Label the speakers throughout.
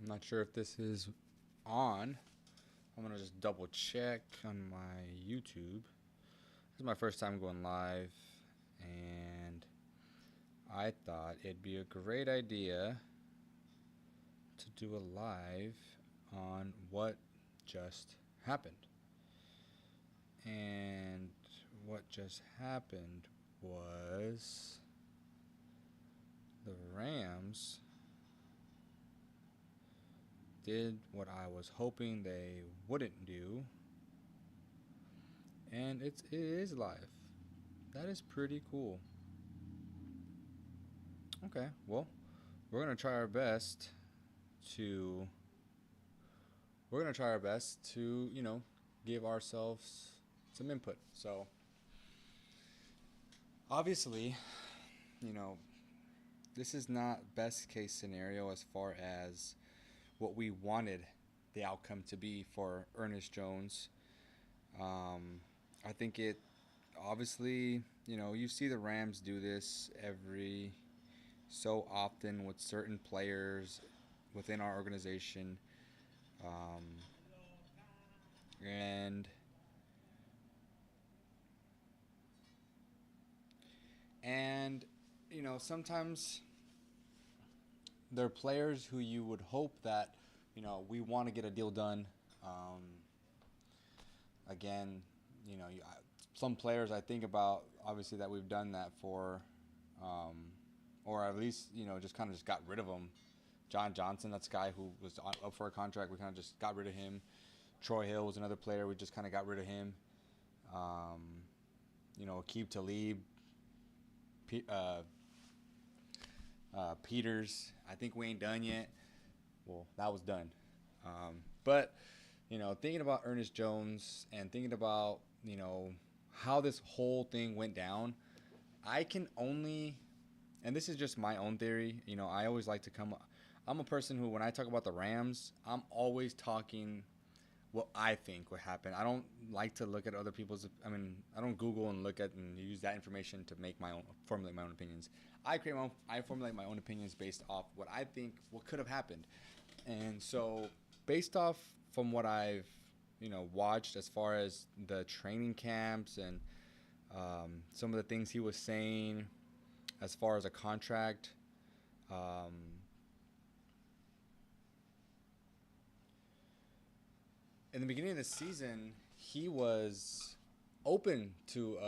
Speaker 1: I'm not sure if this is on. I'm gonna just double check on my YouTube. This is my first time going live, and I thought it'd be a great idea to do a live on what just happened. And what just happened was the Rams did what I was hoping they wouldn't do, and it is live. That is pretty cool. Okay, well, we're gonna try our best to we're gonna try our best to give ourselves some input. So obviously, you know, this is not best case scenario as far as what we wanted the outcome to be for Ernest Jones. I think it obviously, you see the Rams do this every so often with certain players within our organization. Um, and and sometimes there are players who you would hope that we want to get a deal done. Um, Again, some players I think about obviously that we've done that for, um, or at least just kind of just got rid of them. John Johnson, that's a guy who was up for a contract. We kind of just got rid of him. Troy Hill was another player. We just kind of got rid of him. Um, Aqib Talib, P- uh, Peters. I think we ain't done yet. Well, that was done. But thinking about Ernest Jones and thinking about how this whole thing went down, I can only, and this is just my own theory. I always like to come. I'm a person who, when I talk about the Rams, I'm always talking what I think would happen. I don't like to look at other people's. I don't Google and look at and use that information to make my own, formulate my own opinions. I formulate my own opinions based off what I think what could have happened, and so based off from what I've watched as far as the training camps and some of the things he was saying as far as a contract. Um, in the beginning of the season, he was open to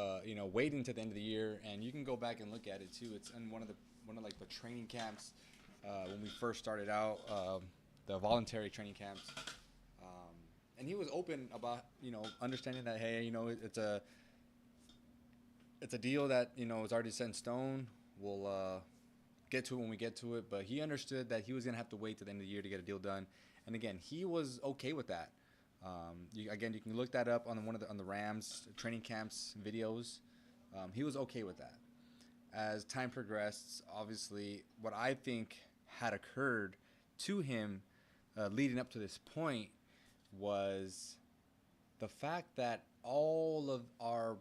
Speaker 1: waiting to the end of the year, and you can go back and look at it too. It's in one of like the training camps when we first started out, the voluntary training camps, and he was open about understanding that, hey, it's a deal that is already set in stone. We'll get to it when we get to it, but he understood that he was gonna have to wait to the end of the year to get a deal done, and again, he was okay with that. You can look that up on on the Rams training camps videos. He was okay with that. As time progressed, obviously, what I think had occurred to him leading up to this point was the fact that all of our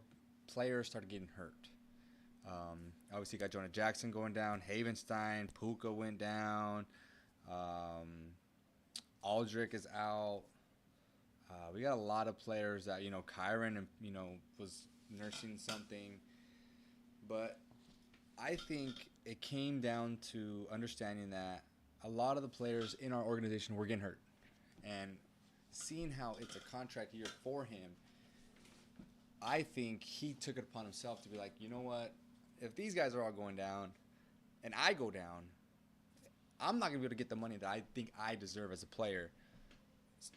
Speaker 1: players started getting hurt. Obviously, you got Jonah Jackson going down, Havenstein, Puka went down, Aldrich is out. We got a lot of players that Kyron and was nursing something, but I think it came down to understanding that a lot of the players in our organization were getting hurt, and seeing how it's a contract year for him, I think he took it upon himself to be like, you know what, if these guys are all going down, and I go down, I'm not gonna be able to get the money that I think I deserve as a player.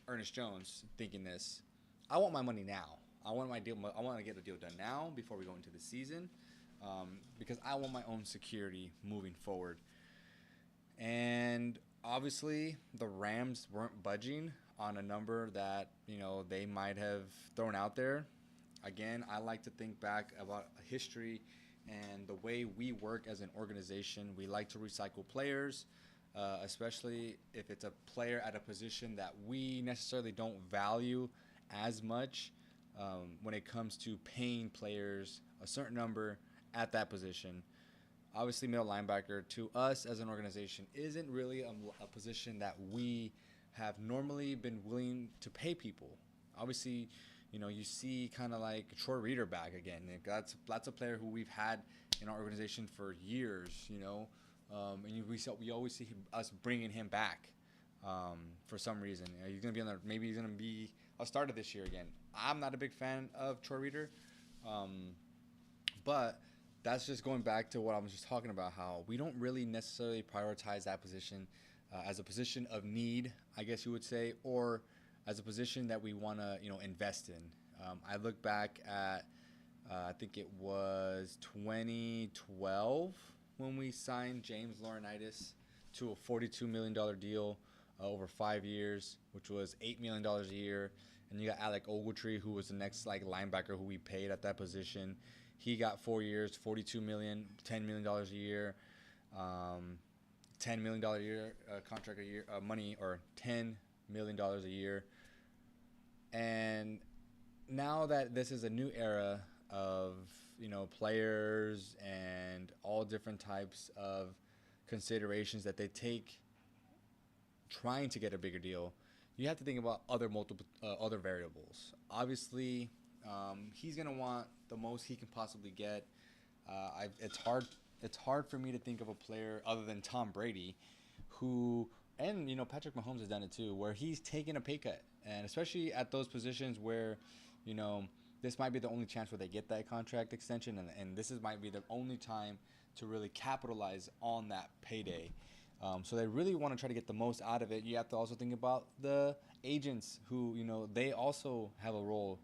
Speaker 1: Ernest Jones thinking this. I want my money now. I want my deal. I want to get a deal done now before we go into the season, because I want my own security moving forward. And obviously, the Rams weren't budging on a number that they might have thrown out there. Again, I like to think back about history and the way we work as an organization. We like to recycle players, especially if it's a player at a position that we necessarily don't value as much when it comes to paying players a certain number at that position. obviously middle linebacker to us as an organization isn't really a position that we have normally been willing to pay people. Obviously, you see kind of like Troy Reader back again. Like, that's a player who we've had in our organization for years. We always see us bringing him back for some reason. He's gonna be maybe he's gonna be a starter this year again. I'm not a big fan of Troy Reader, but that's just going back to what I was just talking about. How we don't really necessarily prioritize that position as a position of need, I guess you would say, or as a position that we want to invest in. I look back at I think it was 2012 when we signed James Laurinaitis to a $42 million deal over 5 years, which was $8 million a year. And you got Alec Ogletree, who was the next like linebacker who we paid at that position. He got 4 years, $42 million, $10 million a year, $10 million a year contract a year money, or $10 million a year. And now that this is a new era of players and all different types of considerations that they take trying to get a bigger deal, you have to think about other variables. Obviously, he's gonna want the most he can possibly get. It's hard for me to think of a player other than Tom Brady, and Patrick Mahomes has done it too, where he's taken a pay cut, and especially at those positions where this might be the only chance where they get that contract extension, and might be the only time to really capitalize on that payday. So they really want to try to get the most out of it. You have to also think about the agents who, they also have a role.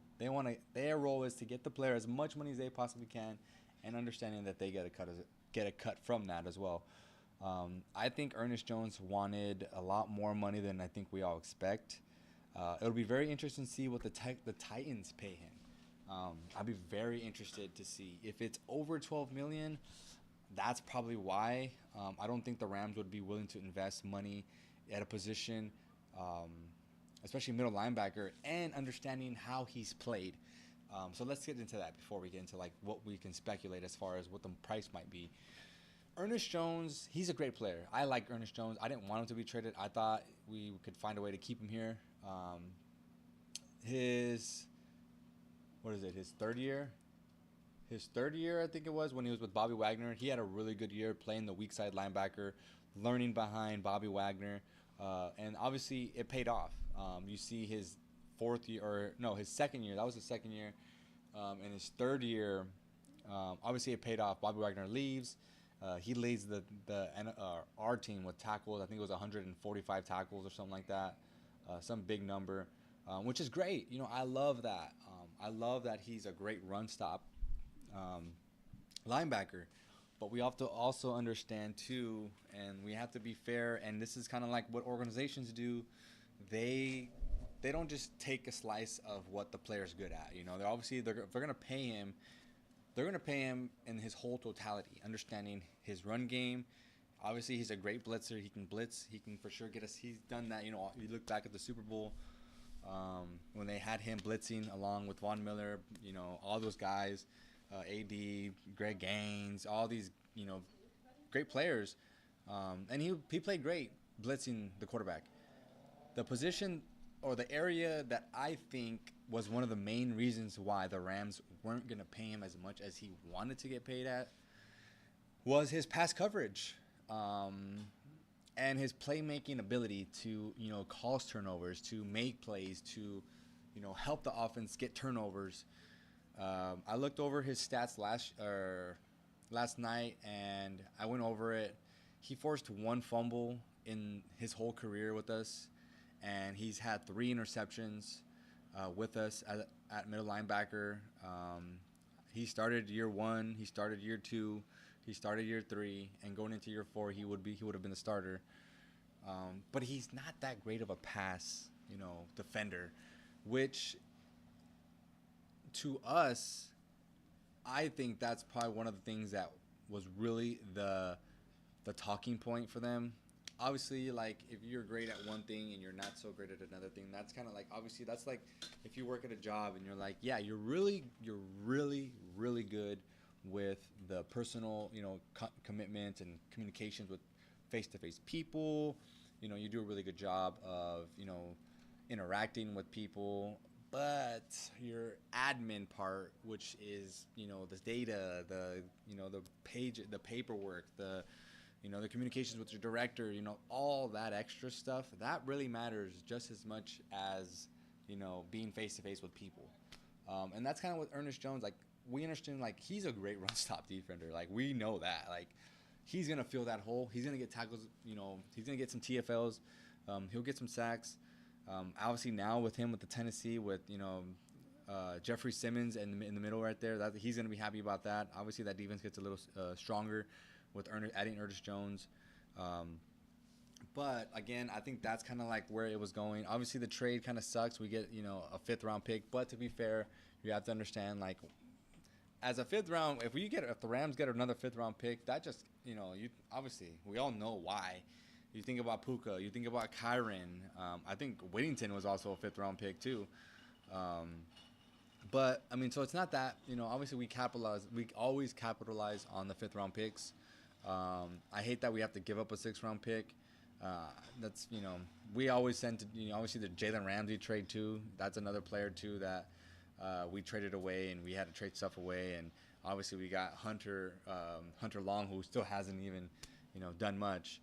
Speaker 1: Their role is to get the player as much money as they possibly can, and understanding that they get a cut from that as well. I think Ernest Jones wanted a lot more money than I think we all expect. It'll be very interesting to see what the Titans pay him. I'd be very interested to see if it's over $12 million. That's probably why. I don't think the Rams would be willing to invest money at a position, especially middle linebacker, and understanding how he's played. So let's get into that before we get into like what we can speculate as far as what the price might be. Ernest Jones, he's a great player. I like Ernest Jones. I didn't want him to be traded. I thought we could find a way to keep him here. His third year? His third year, I think it was, when he was with Bobby Wagner. He had a really good year playing the weak side linebacker, learning behind Bobby Wagner. And obviously it paid off. You see his his second year. That was his second year. And his third year, obviously it paid off. Bobby Wagner leaves. He leads our team with tackles. I think it was 145 tackles or something like that. Some big number, which is great. I love that. I love that he's a great run stop linebacker. But we have to also understand too, and we have to be fair. And this is kind of like what organizations do. They don't just take a slice of what the player's good at. They're going to pay him. They're going to pay him in his whole totality, understanding his run game. Obviously, he's a great blitzer. He can blitz. He can for sure get us. He's done that. You look back at the Super Bowl when they had him blitzing along with Von Miller. All those guys, AD, Greg Gaines, all these great players, and he played great blitzing the quarterback. The position or the area that I think was one of the main reasons why the Rams weren't going to pay him as much as he wanted to get paid at was his pass coverage and his playmaking ability to, cause turnovers, to make plays, to, help the offense get turnovers. I looked over his stats last night, and I went over it. He forced one fumble in his whole career with us, and he's had 3 interceptions with us at middle linebacker. He started year 1, he started year 2, he started year 3, and going into year 4, he would have been the starter. But he's not that great of a pass, defender, which to us, I think that's probably one of the things that was really the talking point for them. Obviously, like, if you're great at one thing and you're not so great at another thing, that's kind of like, obviously, that's like if you work at a job and you're like, yeah, you're really, really good, with the personal, commitments and communications with face-to-face people. You do a really good job of, interacting with people. But your admin part, which is, the data, the page, the paperwork, the communications with your director, all that extra stuff, that really matters just as much as, being face to face with people. And that's kind of with Ernest Jones. Like, we understand, like, he's a great run stop defender. Like, we know that. Like, he's going to fill that hole. He's going to get tackles, he's going to get some TFLs. He'll get some sacks. Obviously, now with him, with the Tennesse, with, Jeffrey Simmons in the middle right there, that he's going to be happy about that. Obviously, that defense gets a little stronger with adding Ernest Jones. But again, I think that's kind of like where it was going. Obviously, the trade kind of sucks. We get, a 5th round pick. But to be fair, you have to understand, like, as a 5th round, if the Rams get another 5th round pick, that just, you obviously, we all know why. You think about Puka, you think about Kyron. I think Whittington was also a 5th round pick too. But I mean, so it's not that, obviously we always capitalize on the 5th round picks. I hate that we have to give up a 6th round pick. That's, we always send to, obviously the Jalen Ramsey trade too. That's another player too that we traded away, and we had to trade stuff away. And obviously we got Hunter Long, who still hasn't even, done much.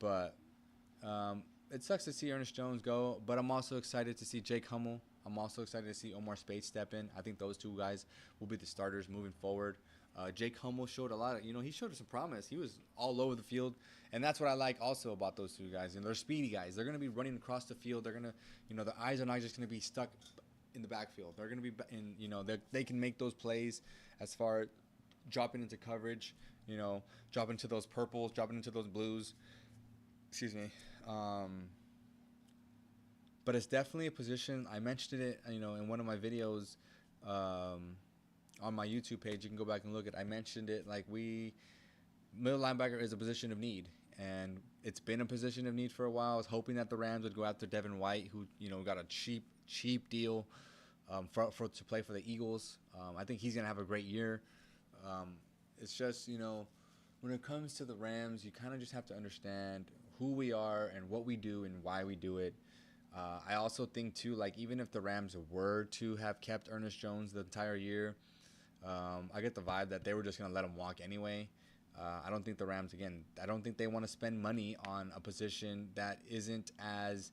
Speaker 1: But it sucks to see Ernest Jones go, but I'm also excited to see Jake Hummel. I'm also excited to see Omar Speights step in. I think those two guys will be the starters moving forward. Jake Hummel showed a lot of, he showed some promise. He was all over the field, and that's what I like also about those two guys. They're speedy guys. They're going to be running across the field. They're going to, their eyes are not just going to be stuck in the backfield. They're going to be in, they can make those plays as far as dropping into coverage, dropping into those purples, dropping into those blues. Excuse me. But it's definitely a position. I mentioned it, in one of my videos on my YouTube page. You can go back and look at it. I mentioned it. Like, middle linebacker is a position of need, and it's been a position of need for a while. I was hoping that the Rams would go after Devin White, who got a cheap deal to play for the Eagles. I think he's gonna have a great year. It's just, when it comes to the Rams, you kind of just have to understand who we are and what we do and why we do it. I also think too, like, even if the Rams were to have kept Ernest Jones the entire year, I get the vibe that they were just going to let him walk anyway. I don't think the Rams, again, I don't think they want to spend money on a position that isn't as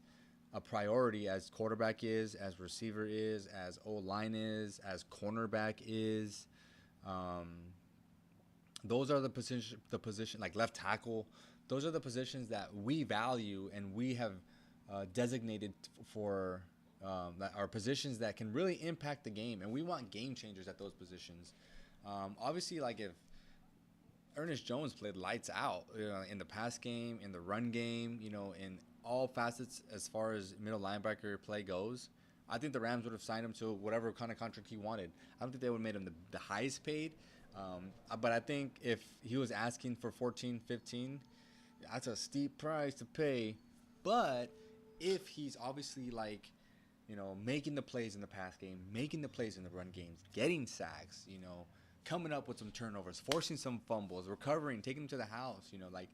Speaker 1: a priority as quarterback is, as receiver is, as O-line is, as cornerback is. Those are the position like left tackle. Those are the positions that we value and we have designated for that are positions that can really impact the game, and we want game changers at those positions. Obviously, like, if Ernest Jones played lights out, in the pass game, in the run game, in all facets as far as middle linebacker play goes, I think the Rams would have signed him to whatever kind of contract he wanted. I don't think they would have made him the highest paid, but I think if he was asking for 14, 15, that's a steep price to pay. But if he's obviously, like, making the plays in the pass game, making the plays in the run games, getting sacks, coming up with some turnovers, forcing some fumbles, recovering, taking them to the house, like,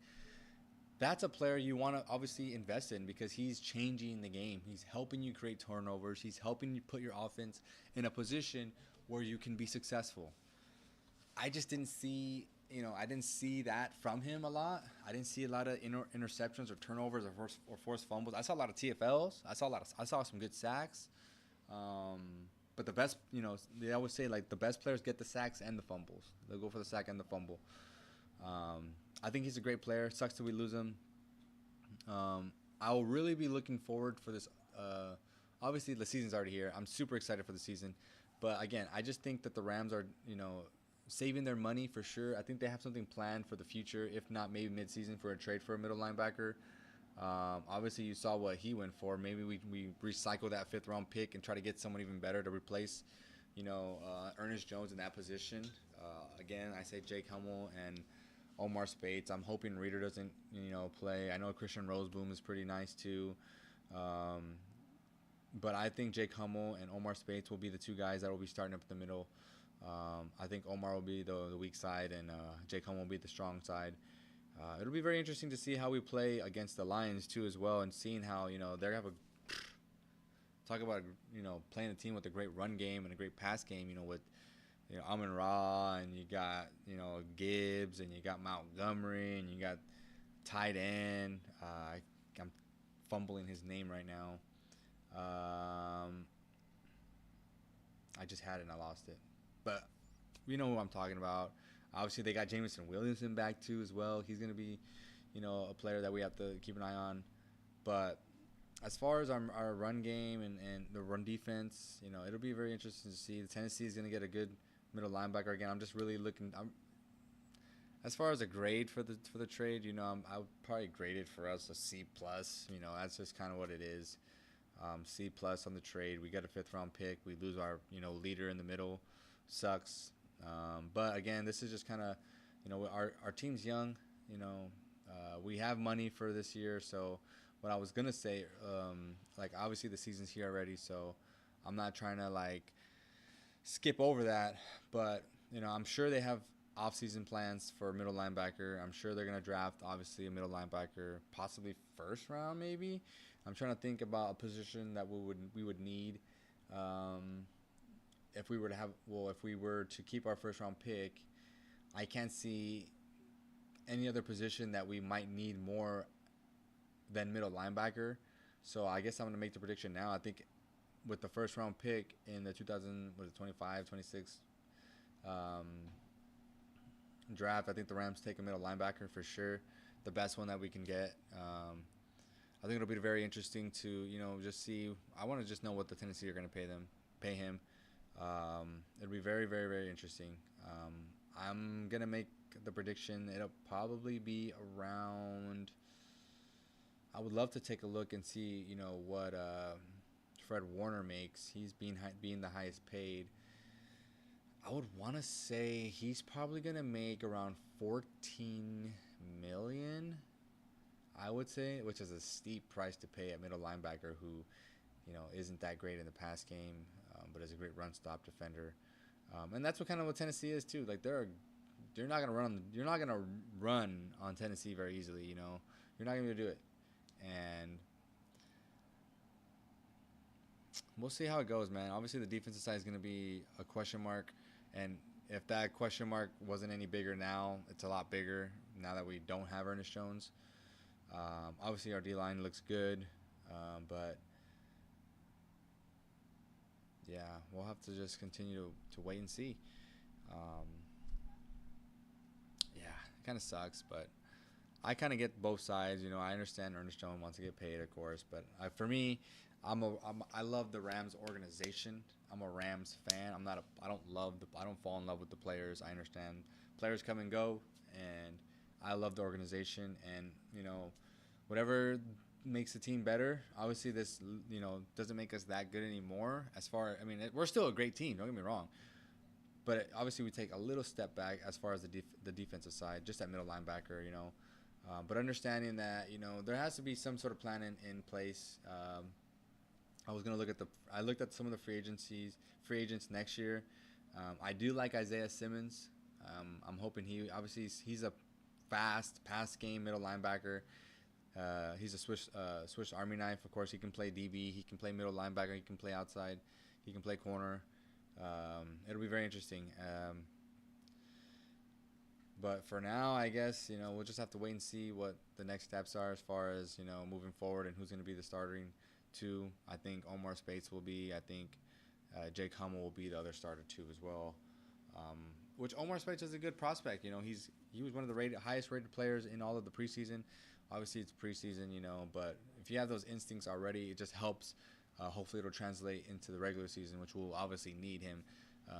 Speaker 1: that's a player you want to obviously invest in, because he's changing the game. He's helping you create turnovers. He's helping you put your offense in a position where you can be successful. I just didn't see, I didn't see that from him a lot. I didn't see a lot of interceptions or turnovers or forced fumbles. I saw a lot of TFLs. I saw some good sacks. But the best, they always say, like, the best players get the sacks and the fumbles. They'll go for the sack and the fumble. I think he's a great player. Sucks that we lose him. I will really be looking forward for this. Obviously, the season's already here. I'm super excited for the season. But again, I just think that the Rams are, saving their money for sure. I think they have something planned for the future, if not maybe midseason, for a trade for a middle linebacker. Obviously, you saw what he went for. Maybe we recycle that 5th round pick and try to get someone even better to replace, Ernest Jones in that position. Again, I say Jake Hummel and Omar Speights. I'm hoping Reader doesn't, play. I know Christian Roseboom is pretty nice too. But I think Jake Hummel and Omar Speights will be the two guys that will be starting up in the middle. I think Omar will be the weak side, and Jake Hum will be the strong side. It'll be very interesting to see how we play against the Lions too, as well, and seeing how they have a talk about playing a team with a great run game and a great pass game. With Amon Ra, and you got Gibbs, and you got Montgomery, and you got tight end. I'm fumbling his name right now. I just had it and I lost it, but you know who I'm talking about. Obviously, they got Jameson Williamson back too as well. He's gonna be, a player that we have to keep an eye on. But as far as our run game and the run defense, it'll be very interesting to see. The Tennessee is gonna get a good middle linebacker again. I'm just really looking. As far as a grade for the trade, I would probably grade it for us a C plus. That's just kind of what it is. C plus on the trade. We got a 5th round pick. We lose our leader in the middle. Sucks. But again, this is just kind of our team's young. We have money for this year. So what I was gonna say, obviously the season's here already. So I'm not trying to skip over that. But I'm sure they have off-season plans for middle linebacker. I'm sure they're gonna draft obviously a middle linebacker, possibly 1st round maybe. I'm trying to think about a position that we would need if we were to keep our 1st round pick. I can't see any other position that we might need more than middle linebacker. So I guess I'm gonna make the prediction now. I think with the 1st round pick in the 2025, 26 draft, I think the Rams take a middle linebacker for sure, the best one that we can get. I think it'll be very interesting to just see. I want to just know what the Tennessee are going to pay him. It'll be very, very, very interesting. I'm gonna make the prediction. It'll probably be around. I would love to take a look and see what Fred Warner makes. He's being the highest paid. I would want to say he's probably gonna make around 14 million. I would say, which is a steep price to pay at middle linebacker, who isn't that great in the pass game, but is a great run stop defender. And that's what Tennessee is too. You're not gonna run on Tennessee very easily. You're not gonna be able to do it, and we'll see how it goes, man. Obviously, the defensive side is gonna be a question mark. And if that question mark wasn't any bigger now, it's a lot bigger now that we don't have Ernest Jones. Obviously, our D-line looks good, but yeah, we'll have to just continue to wait and see. Yeah, it kind of sucks, but I kind of get both sides. I understand Ernest Jones wants to get paid, of course, but for me, I love the Rams organization. I'm a Rams fan. I don't fall in love with the players. I understand players come and go, and I love the organization, and whatever makes the team better. Obviously, this doesn't make us that good anymore. We're still a great team. Don't get me wrong, but obviously we take a little step back as far as the defensive side, just that middle linebacker. But understanding that there has to be some sort of plan in place. I looked at some of the free agents next year. I do like Isaiah Simmons. I'm hoping he's a fast pass game middle linebacker. He's a Swiss Army knife. Of course, he can play DB. He can play middle linebacker. He can play outside. He can play corner. It'll be very interesting. But for now, I guess we'll just have to wait and see what the next steps are as far as moving forward and who's going to be the starting two. I think Omar Speights will be. I think Jake Hummel will be the other starter too as well. Which Omar Speights is a good prospect. He was one of the highest rated players in all of the preseason. Obviously, it's preseason, but if you have those instincts already, it just helps. Hopefully, it'll translate into the regular season, which will obviously need him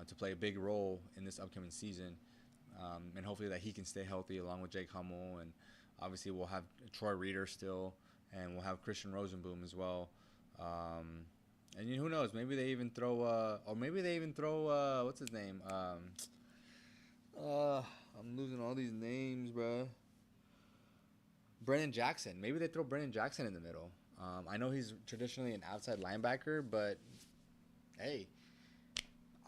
Speaker 1: to play a big role in this upcoming season. And hopefully that he can stay healthy along with Jake Hummel. And obviously, we'll have Troy Reeder still, and we'll have Christian Rosenboom as well. And who knows? Maybe they even throw, what's his name? I'm losing all these names, bro. Brennan Jackson. Maybe they throw Brennan Jackson in the middle. I know he's traditionally an outside linebacker, but hey,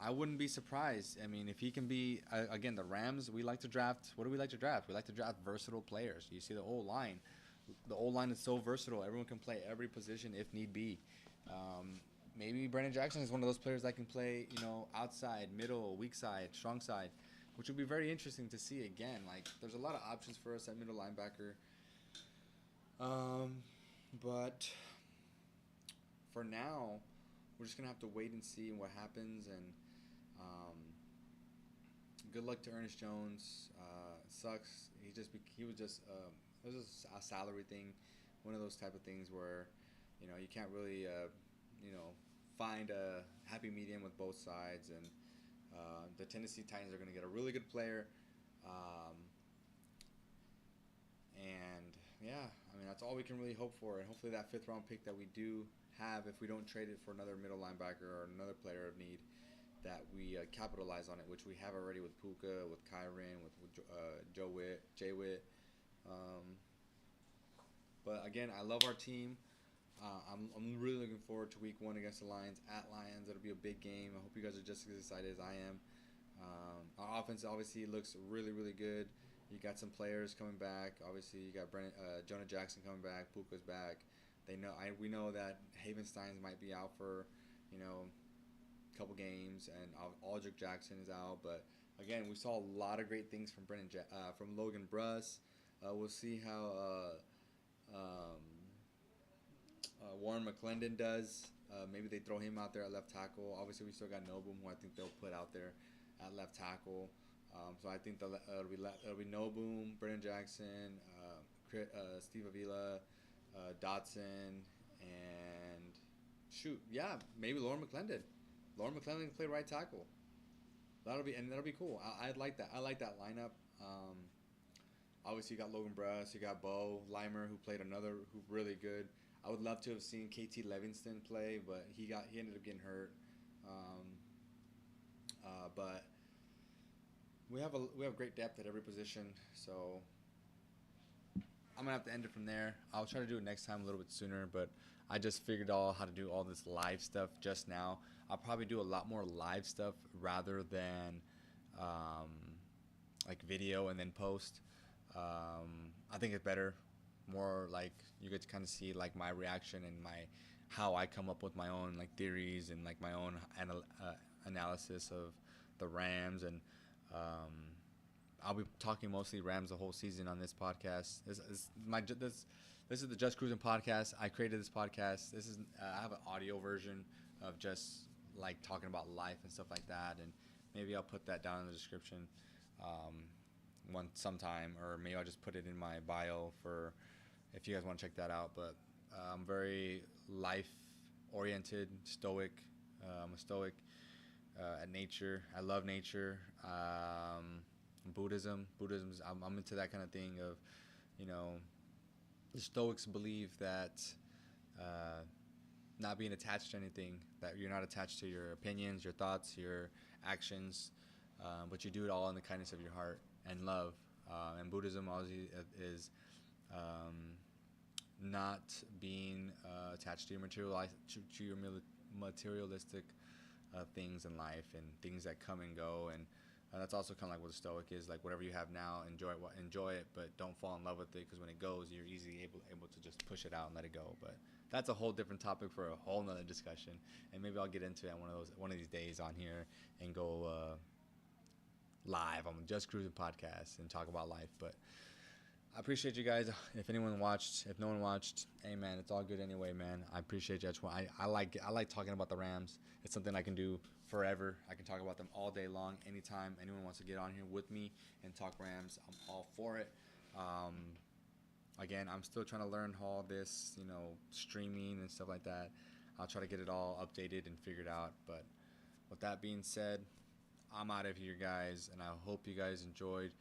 Speaker 1: I wouldn't be surprised. I mean, if he can be again the Rams, we like to draft. What do we like to draft? We like to draft versatile players. You see the old line. The old line is so versatile. Everyone can play every position if need be. Maybe Brandon Jackson is one of those players that can play, outside, middle, weak side, strong side, which would be very interesting to see again. Like, there's a lot of options for us at middle linebacker. But for now, we're just gonna have to wait and see what happens. And um, good luck to Ernest Jones. Sucks. He was just it was just a salary thing, one of those type of things where you can't really find a happy medium with both sides. And the Tennessee Titans are gonna get a really good player. Um, and yeah, I mean, that's all we can really hope for. And hopefully that fifth round pick that we do have, if we don't trade it for another middle linebacker or another player of need, that we capitalize on it, which we have already with Puka, with Kyron, with Jay Witt. Um, but again, I love our team. I'm really looking forward to week 1 against the Lions at Lions. It'll be a big game. I hope you guys are just as excited as I am. Our offense obviously looks really, really good. You got some players coming back. Obviously, you got Jonah Jackson coming back. Puka's back. We know that Havensteins might be out for, a couple games, and Aldrich Jackson is out. But again, we saw a lot of great things from from Logan Bruss. We'll see how Warren McClendon does. Maybe they throw him out there at left tackle. Obviously, we still got Nobum, who I think they'll put out there at left tackle. So I think it'll be Nobum, Brennan Jackson, Steve Avila, Dotson, and maybe Lauren McClendon. Lauren McClendon can play right tackle. That'll be cool. I like that. I like that lineup. Obviously, you got Logan Bruss, you got Bo Limer, who really good. I would love to have seen KT Livingston play, but he ended up getting hurt. But we have great depth at every position, so I'm gonna have to end it from there. I'll try to do it next time a little bit sooner, but I just figured out how to do all this live stuff just now. I'll probably do a lot more live stuff rather than like video and then post. I think it's better, more like you get to kind of see like my reaction and how I come up with my own like theories and like my own analysis of the Rams. And I'll be talking mostly Rams the whole season on this podcast. This is the Just Cruising podcast. I created this podcast. I have an audio version of just like talking about life and stuff like that, and maybe I'll put that down in the description sometime, or maybe I'll just put it in my bio for if you guys want to check that out. But I'm very life oriented, stoic. I'm a stoic at nature. I love nature. Buddhism. I'm into that kind of thing of, the Stoics believe that not being attached to anything, that you're not attached to your opinions, your thoughts, your actions, but you do it all in the kindness of your heart and love. And Buddhism obviously is not being attached to your materialistic things in life and things that come and go. And that's also kind of like what a Stoic is, like whatever you have now, enjoy it, but don't fall in love with it, because when it goes, you're easily able to just push it out and let it go. But that's a whole different topic for a whole nother discussion, and maybe I'll get into it one of these days on here and go live on the Just Cruising podcast and talk about life. But I appreciate you guys. If anyone watched, if no one watched, hey man, it's all good anyway, man. I appreciate you. I like talking about the Rams. It's something I can do forever. I can talk about them all day long, anytime anyone wants to get on here with me and talk Rams. I'm all for it. Again, I'm still trying to learn all this, streaming and stuff like that. I'll try to get it all updated and figured out. But with that being said, I'm out of here, guys, and I hope you guys enjoyed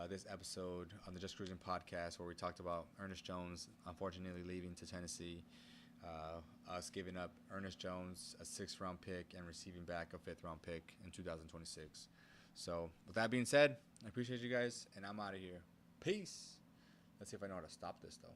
Speaker 1: this episode on the Just Cruising podcast, where we talked about Ernest Jones unfortunately leaving to Tennessee, us giving up Ernest Jones, a 6th round pick, and receiving back a 5th round pick in 2026. So with that being said, I appreciate you guys, and I'm out of here. Peace. Let's see if I know how to stop this though.